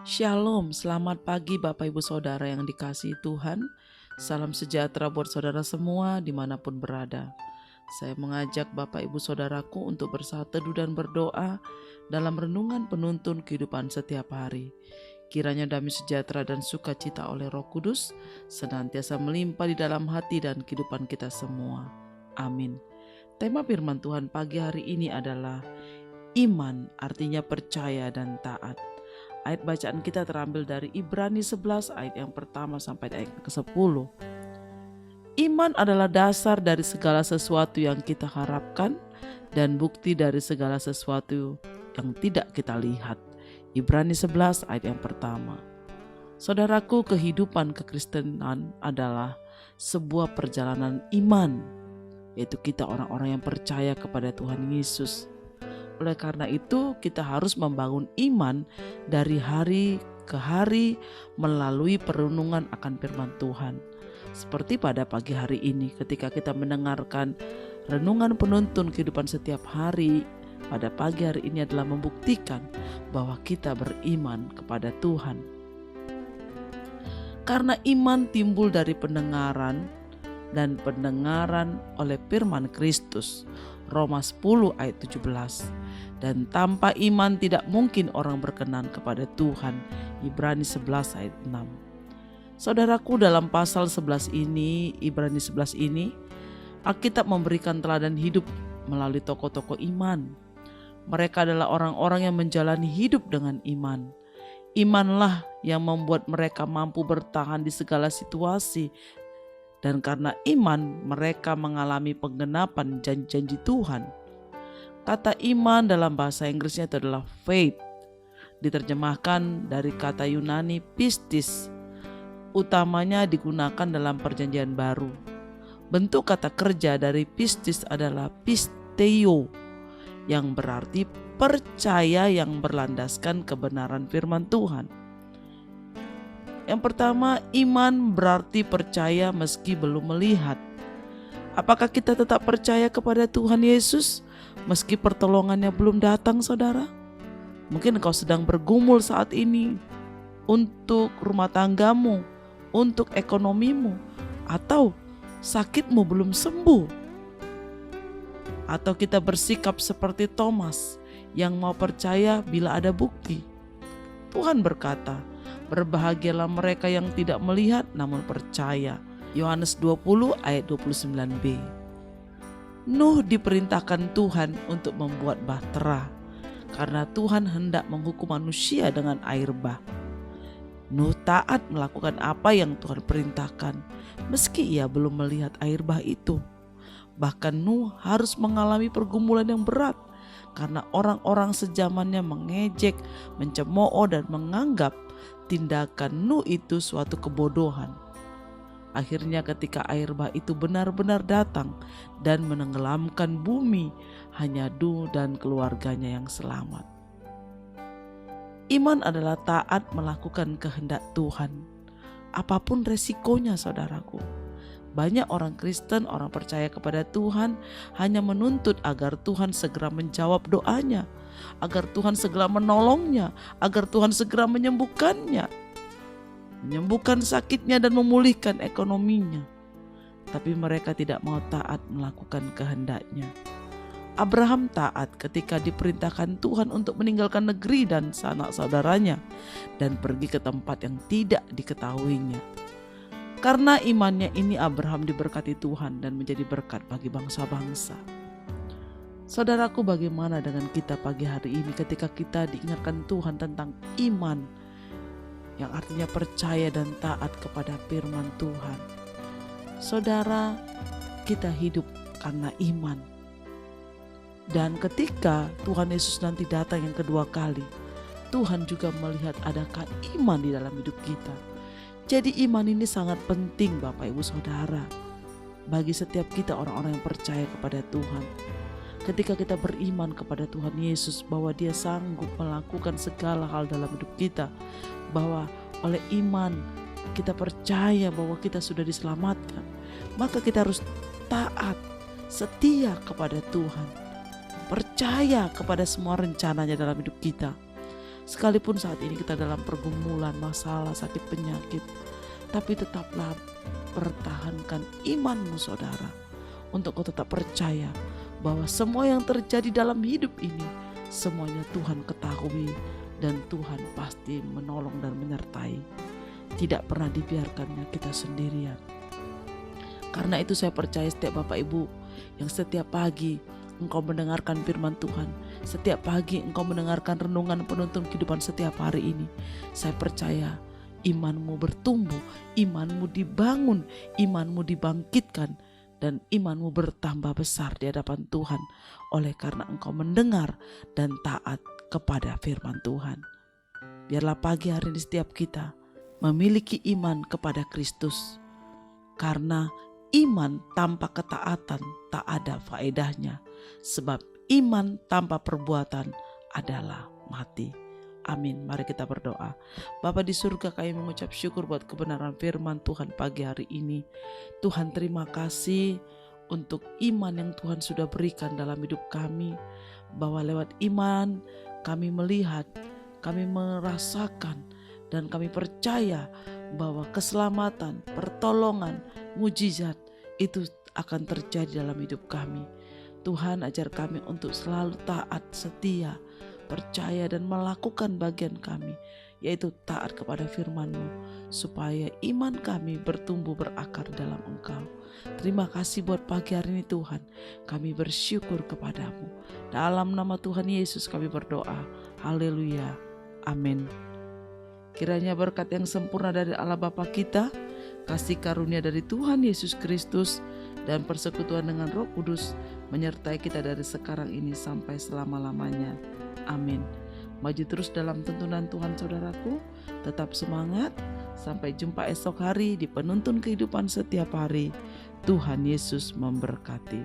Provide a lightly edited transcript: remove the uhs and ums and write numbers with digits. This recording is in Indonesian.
Shalom, selamat pagi Bapak Ibu Saudara yang dikasihi Tuhan. Salam sejahtera buat saudara semua dimanapun berada. Saya mengajak Bapak Ibu Saudaraku untuk bersatu teduh dan berdoa dalam renungan penuntun kehidupan setiap hari. Kiranya damai sejahtera dan sukacita oleh Roh Kudus senantiasa melimpah di dalam hati dan kehidupan kita semua. Amin. Tema firman Tuhan pagi hari ini adalah iman, artinya percaya dan taat. Ayat bacaan kita terambil dari Ibrani 11 ayat yang pertama sampai ayat ke-10. Iman adalah dasar dari segala sesuatu yang kita harapkan dan bukti dari segala sesuatu yang tidak kita lihat. Ibrani 11 ayat yang pertama. Saudaraku, kehidupan kekristenan adalah sebuah perjalanan iman, yaitu kita orang-orang yang percaya kepada Tuhan Yesus. Oleh karena itu kita harus membangun iman dari hari ke hari melalui perenungan akan firman Tuhan. Seperti pada pagi hari ini ketika kita mendengarkan renungan penuntun kehidupan setiap hari, pada pagi hari ini adalah membuktikan bahwa kita beriman kepada Tuhan. Karena iman timbul dari pendengaran dan pendengaran oleh firman Kristus. Roma 10 ayat 17. Dan tanpa iman tidak mungkin orang berkenan kepada Tuhan. Ibrani 11 ayat 6. Saudaraku, dalam pasal 11 ini, Ibrani 11 ini, Alkitab memberikan teladan hidup melalui tokoh-tokoh iman. Mereka adalah orang-orang yang menjalani hidup dengan iman. Imanlah yang membuat mereka mampu bertahan di segala situasi. Dan karena iman mereka mengalami penggenapan janji-janji Tuhan. Kata iman dalam bahasa Inggrisnya itu adalah faith. Diterjemahkan dari kata Yunani pistis. Utamanya digunakan dalam perjanjian baru. Bentuk kata kerja dari pistis adalah pisteo, yang berarti percaya yang berlandaskan kebenaran firman Tuhan. Yang pertama, iman berarti percaya meski belum melihat. Apakah kita tetap percaya kepada Tuhan Yesus meski pertolongannya belum datang, saudara? Mungkin engkau sedang bergumul saat ini untuk rumah tanggamu, untuk ekonomimu, atau sakitmu belum sembuh. Atau kita bersikap seperti Thomas yang mau percaya bila ada bukti. Tuhan berkata, berbahagialah mereka yang tidak melihat namun percaya. Yohanes 20 ayat 29b. Nuh diperintahkan Tuhan untuk membuat bahtera karena Tuhan hendak menghukum manusia dengan air bah. Nuh taat melakukan apa yang Tuhan perintahkan meski ia belum melihat air bah itu. Bahkan Nuh harus mengalami pergumulan yang berat karena orang-orang sejamannya mengejek, mencemooh dan menganggap tindakan Nuh itu suatu kebodohan. Akhirnya ketika air bah itu benar-benar datang dan menenggelamkan bumi, hanya Nuh dan keluarganya yang selamat. Iman adalah taat melakukan kehendak Tuhan, apapun resikonya, saudaraku. Banyak orang Kristen, orang percaya kepada Tuhan hanya menuntut agar Tuhan segera menjawab doanya, agar Tuhan segera menolongnya, agar Tuhan segera menyembuhkannya, menyembuhkan sakitnya dan memulihkan ekonominya. Tapi mereka tidak mau taat melakukan kehendaknya. Abraham taat ketika diperintahkan Tuhan untuk meninggalkan negeri dan sanak saudaranya dan pergi ke tempat yang tidak diketahuinya. Karena imannya ini Abraham diberkati Tuhan dan menjadi berkat bagi bangsa-bangsa. Saudaraku, bagaimana dengan kita pagi hari ini ketika kita diingatkan Tuhan tentang iman, yang artinya percaya dan taat kepada firman Tuhan. Saudara, kita hidup karena iman. Dan ketika Tuhan Yesus nanti datang yang kedua kali, Tuhan juga melihat adakah iman di dalam hidup kita. Jadi iman ini sangat penting, Bapak Ibu Saudara, bagi setiap kita orang-orang yang percaya kepada Tuhan. Ketika kita beriman kepada Tuhan Yesus bahwa Dia sanggup melakukan segala hal dalam hidup kita, bahwa oleh iman kita percaya bahwa kita sudah diselamatkan, maka kita harus taat, setia kepada Tuhan, percaya kepada semua rencananya dalam hidup kita. Sekalipun saat ini kita dalam pergumulan, masalah, sakit, penyakit, tapi tetaplah pertahankan imanmu saudara, untuk kau tetap percaya bahwa semua yang terjadi dalam hidup ini semuanya Tuhan ketahui, dan Tuhan pasti menolong dan menyertai. Tidak pernah dibiarkannya kita sendirian. Karena itu saya percaya setiap Bapak Ibu yang setiap pagi engkau mendengarkan firman Tuhan, setiap pagi engkau mendengarkan renungan penuntun kehidupan setiap hari ini, saya percaya imanmu bertumbuh, imanmu dibangun, imanmu dibangkitkan, dan imanmu bertambah besar di hadapan Tuhan oleh karena engkau mendengar dan taat kepada firman Tuhan. Biarlah pagi hari ini setiap kita memiliki iman kepada Kristus, karena iman tanpa ketaatan tak ada faedahnya, sebab iman tanpa perbuatan adalah mati. Amin. Mari kita berdoa. Bapa di surga, kami mengucap syukur buat kebenaran firman Tuhan pagi hari ini. Tuhan, terima kasih untuk iman yang Tuhan sudah berikan dalam hidup kami, bahwa lewat iman kami melihat, kami merasakan, dan kami percaya bahwa keselamatan, pertolongan, mujizat itu akan terjadi dalam hidup kami. Tuhan, ajar kami untuk selalu taat, setia, percaya dan melakukan bagian kami, yaitu taat kepada firman-Mu, supaya iman kami bertumbuh berakar dalam Engkau. Terima kasih buat pagi hari ini Tuhan, kami bersyukur kepadamu. Dalam nama Tuhan Yesus kami berdoa, haleluya, amin. Kiranya berkat yang sempurna dari Allah Bapa kita, kasih karunia dari Tuhan Yesus Kristus, dan persekutuan dengan Roh Kudus menyertai kita dari sekarang ini sampai selama-lamanya. Amin. Maju terus dalam tuntunan Tuhan saudaraku, tetap semangat. Sampai jumpa esok hari di penuntun kehidupan setiap hari. Tuhan Yesus memberkati.